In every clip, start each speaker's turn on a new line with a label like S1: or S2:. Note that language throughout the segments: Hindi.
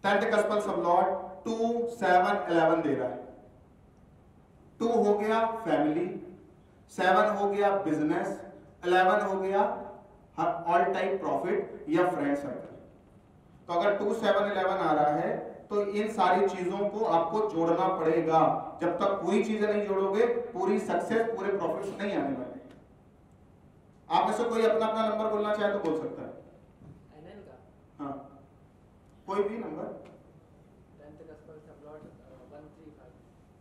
S1: 10th कस्पल सब लॉट 2 7 11 दे रहा है। 2 हो गया फैमिली, 7 हो गया बिजनेस, 11 हो गया ऑल टाइम प्रॉफिट या फ्रेंड सर्कल। तो अगर 2 7 11 आ रहा है तो इन सारी चीजों को आपको जोड़ना पड़ेगा। जब तक पूरी चीजें नहीं जोड़ोगे पूरी सक्सेस पूरे प्रॉफिट्स नहीं आने वाले। आप में से कोई अपना अपना नंबर बोलना चाहे तो बोल सकता है। हाँ कोई भी नंबर।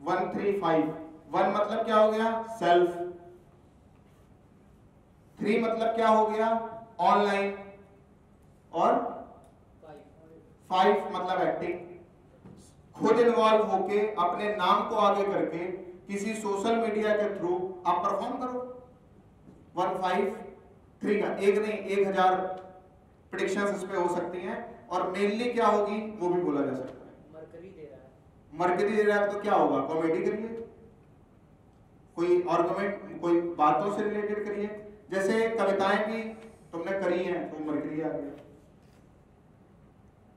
S1: 135। 1 मतलब क्या हो गया सेल्फ, 3 मतलब क्या हो गया ऑनलाइन, और 5 मतलब एक्टिंग। खुद इन्वॉल्व होके अपने नाम को आगे करके किसी सोशल मीडिया के थ्रू आप परफॉर्म करो। 1 5 3 का एक नहीं 1000 प्रेडिक्शंस इस पे हो सकती हैं। और मेनली क्या होगी वो भी बोला जा सकता है। मरकरी दे रहा है तो क्या होगा, कॉमेडी करिए, कोई आर्गुमेंट, कोई बातों से रिलेटेड करिए। जैसे कविताएं भी तुमने करी हैं तो मरकरी आ गया।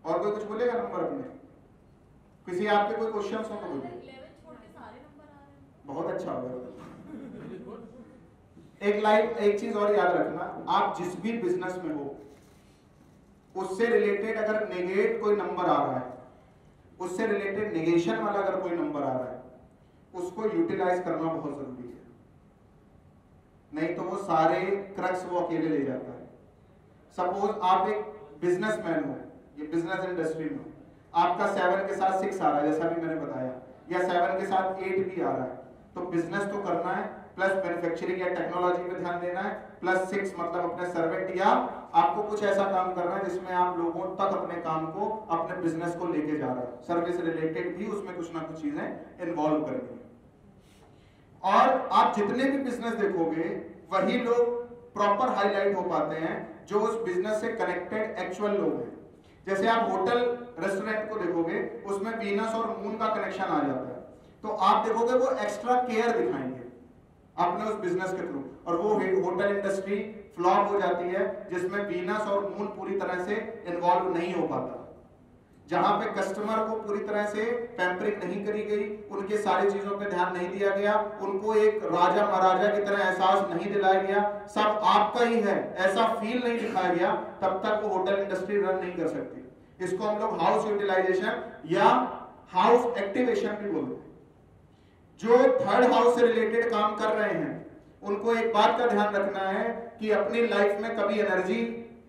S1: और कोई कुछ बोलेगा नंबर अपने, किसी आपके कोई क्वेश्चन हो तो बोलिए। बहुत अच्छा होगा। एक चीज और याद रखना, आप जिस भी बिजनेस में हो उससे रिलेटेड अगर नेगेट कोई नंबर आ रहा है, उससे रिलेटेड नेगेशन वाला अगर कोई नंबर आ रहा है, उसको यूटिलाइज करना बहुत जरूरी है। नहीं तो वो सारे क्रक्स वो अकेले ले जाता है। सपोज आप एक बिजनेसमैन हो, ये बिजनेस इंडस्ट्री में, आपका 7 के साथ 6 आ रहा है जैसा भी मैंने बताया, या 7 के साथ 8 भी आ रहा है, तो बिजनेस तो करना है, प्लस मैन्युफैक्चरिंग या टेक्नोलॉजी पे ध्यान देना है, प्लस 6 मतलब अपने सर्वेंट या आपको कुछ ऐसा काम करना है जिसमें आप लोगों तक अपने काम को, अपने बिजनेस को लेके जा रहे हैं। सर्विस रिलेटेड भी उसमें कुछ ना कुछ चीजें इन्वॉल्व करनी है। और आप जितने भी बिजनेस देखोगे वही लोग प्रॉपर हाईलाइट हो पाते हैं जो उस बिजनेस से कनेक्टेड एक्चुअल लोग हैं। जैसे आप होटल रेस्टोरेंट को देखोगे उसमें वीनस और मून का कनेक्शन आ जाता है, तो आप देखोगे वो एक्स्ट्रा केयर दिखाएंगे अपने उस बिजनेस के थ्रू, और वो होटल इंडस्ट्री फ्लॉप हो जाती है जिसमें वीनस और मून पूरी तरह से इन्वॉल्व नहीं हो पाता, जहां पे कस्टमर को पूरी तरह से पैम्परिंग नहीं करी गई, उनके सारी चीजों पे ध्यान नहीं दिया गया, उनको एक राजा महाराजा की तरह एहसास नहीं दिलाया गया, सब आपका ही है ऐसा फील नहीं दिखाया गया, तब तक वो होटल इंडस्ट्री रन नहीं कर सकती। इसको हम लोग हाउस यूटिलाइजेशन या हाउस एक्टिवेशन भी बोलते हैं। जो थर्ड हाउस से रिलेटेड काम कर रहे हैं उनको एक बात का ध्यान रखना है कि अपनी लाइफ में कभी एनर्जी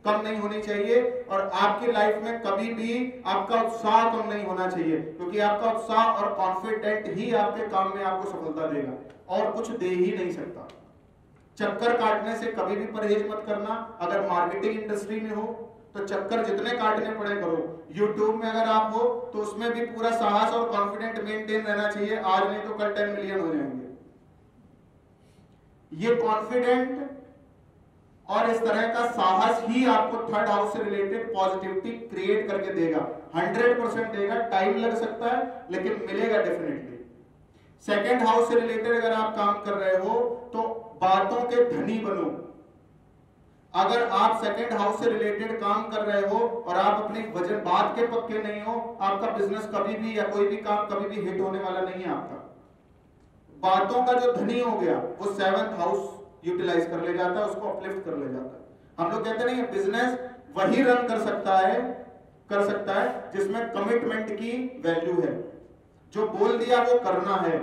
S1: कम नहीं होनी चाहिए और आपकी लाइफ में कभी भी आपका उत्साह कम नहीं होना चाहिए, क्योंकि आपका उत्साह और कॉन्फिडेंट ही आपके काम में आपको सफलता देगा और कुछ दे ही नहीं सकता। चक्कर काटने से कभी भी परहेज मत करना। अगर मार्केटिंग इंडस्ट्री में हो तो चक्कर जितने काटने पड़े करो। यूट्यूब में अगर आप हो तो उसमें भी पूरा साहस और कॉन्फिडेंट मेंटेन रहना चाहिए, आज नहीं तो कल 10 मिलियन हो जाएंगे। ये कॉन्फिडेंट और इस तरह का साहस ही आपको थर्ड हाउस से रिलेटेड पॉजिटिविटी क्रिएट करके देगा। 100% देगा, टाइम लग सकता है लेकिन मिलेगा डेफिनेटली। सेकेंड हाउस से रिलेटेड अगर आप काम कर रहे हो तो बातों के धनी बनो। अगर आप सेकेंड हाउस से रिलेटेड काम कर रहे हो और आप अपनी वजन बात के पक्के नहीं हो, आपका बिजनेस कभी भी या कोई भी काम कभी भी हिट होने वाला नहीं है। आपका बातों का जो धनी हो गया वो 7th हाउस यूटिलाइज कर ले जाता है, उसको अपलिफ्ट कर ले जाता है। हम लोग कहते नहीं है बिजनेस वही रन कर सकता है जिसमें कमिटमेंट की वैल्यू है, जो बोल दिया वो करना है।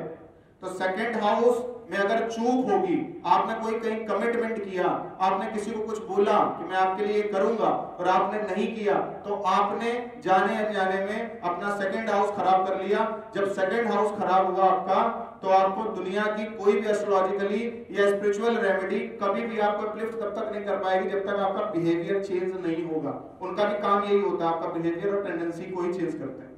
S1: तो सेकेंड हाउस में अगर चूक होगी, आपने कोई कहीं कमिटमेंट किया, आपने किसी को कुछ बोला कि मैं आपके लिए करूंगा और आपने नहीं किया, तो आपने जाने अनजाने में अपना सेकेंड हाउस खराब कर लिया। जब सेकेंड हाउस खराब हुआ आपका, तो आपको दुनिया की कोई भी एस्ट्रोलॉजिकली या स्पिरिचुअल रेमेडी कभी भी आपको अपलिफ्ट तब तक नहीं कर पाएगी जब तक आपका बिहेवियर चेंज नहीं होगा। उनका भी काम यही होता है, आपका बिहेवियर और टेंडेंसी को ही चेंज करते हैं।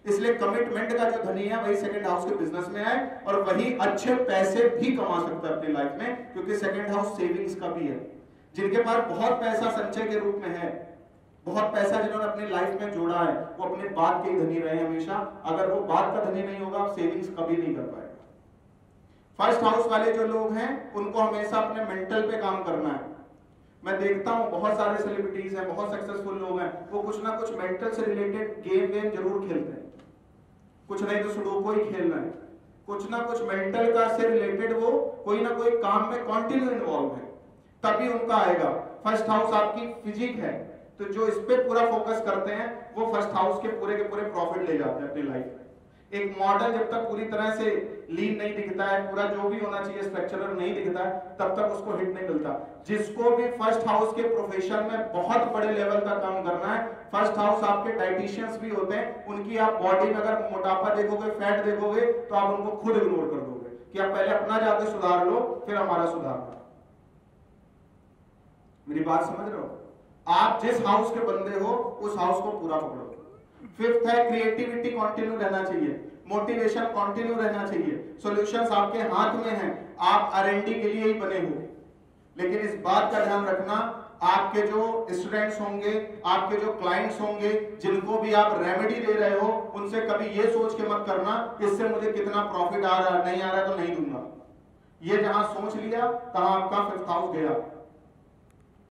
S1: इसलिए कमिटमेंट का जो धनी है वही सेकंड हाउस के बिजनेस में है और वही अच्छे पैसे भी कमा सकता है अपनी लाइफ में, क्योंकि सेकंड हाउस सेविंग्स का भी है। जिनके पास बहुत पैसा संचय के रूप में है, बहुत पैसा जिन्होंने अपनी लाइफ में जोड़ा है, वो अपने बात के ही धनी रहे हमेशा। अगर वो बात का धनी नहीं होगा, आप सेविंग्स कभी नहीं कर पाएगा। फर्स्ट हाउस वाले जो लोग हैं उनको हमेशा अपने मेंटल पे काम करना है। मैं देखता हूँ बहुत सारे सेलिब्रिटीज हैं, बहुत सक्सेसफुल लोग हैं, वो कुछ ना कुछ मेंटल से रिलेटेड गेम जरूर खेलते हैं, कुछ नहीं तो सुडोको ही खेल रहे हैं, कुछ ना कुछ मेंटल का से रिलेटेड वो कोई ना कोई काम में कंटिन्यू इन्वॉल्व है, तभी उनका आएगा। फर्स्ट हाउस आपकी फिजिक है, तो जो इस पे पूरा फोकस करते हैं वो फर्स्ट हाउस के पूरे प्रॉफिट ले जाते हैं अपनी लाइफ में। एक मॉडल जब तक पूरी तरह से लीन नहीं दिखता है, पूरा जो भी होना चाहिए स्ट्रक्चरल नहीं दिखता है, तब तक उसको हिट नहीं मिलता। जिसको भी फर्स्ट हाउस के प्रोफेशन में बहुत बड़े लेवल का काम करना है, फर्स्ट हाउस आपके डाइटिशियंस भी होते हैं, उनकी आप बॉडी में अगर मोटापा देखोगे, फैट देखोगे, तो आप उनको खुद इग्नोर कर दोगे कि आप पहले अपना जाके सुधार लो, फिर हमारा सुधार लो। मेरी बात समझ रहे हो? आप जिस हाउस के बंदे हो उस हाउस को पूरा पकड़ो। फिफ्थ है क्रिएटिविटी कंटिन्यू रहना चाहिए, मोटिवेशन कंटिन्यू रहना चाहिए, सॉल्यूशंस आपके हाथ में हैं, आप R&D के लिए ही बने हो। लेकिन इस बात का ध्यान रखना, आपके जो स्टूडेंट्स होंगे, आपके जो क्लाइंट्स होंगे, जिनको भी आप रेमेडी दे रहे हो, उनसे कभी ये सोच के मत करना इससे मुझे कितना प्रॉफिट आ रहा है, नहीं आ रहा है तो नहीं दूंगा। ये जहां सोच लिया तहां आपका फिफ्थ हाउस गया।